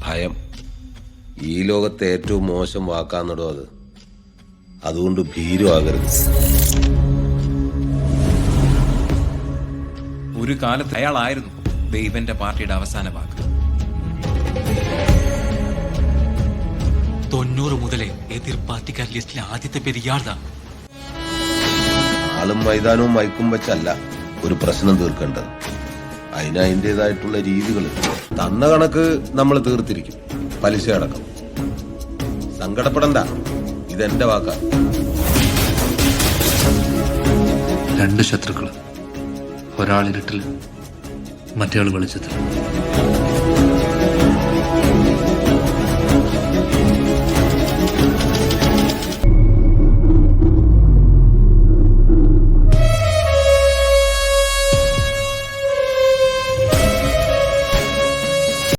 ഭയം ഈ ലോകത്തെ ഏറ്റവും മോശം വാക്കാന്നിടോ അത്. അതുകൊണ്ട് ഭീരുവാകരുത്. ഒരു കാലത്ത് അയാളായിരുന്നു ദൈവന്റെ പാർട്ടിയുടെ അവസാന വാക്ക്. 90 മുതലേ എതിർ പാർട്ടിക്കാർ ലിസ്റ്റിലെ ആദ്യത്തെ പേര് ഇയാളാണ്. ആളും മൈതാനവും മയക്കും വെച്ചല്ല ഒരു പ്രശ്നം തീർക്കേണ്ടത്. അതിന് അതിൻ്റെതായിട്ടുള്ള രീതികൾ. തന്ന കണക്ക് നമ്മൾ തീർത്തിരിക്കും, പലിശ അടക്കം. സങ്കടപ്പെടണ്ട, ഇതെന്റെ വാക്കാ. 2 ശത്രുക്കള്, ഒരാൾ ഇരുട്ടിൽ, മറ്റേയാൾ വെളിച്ചത്തിൽ.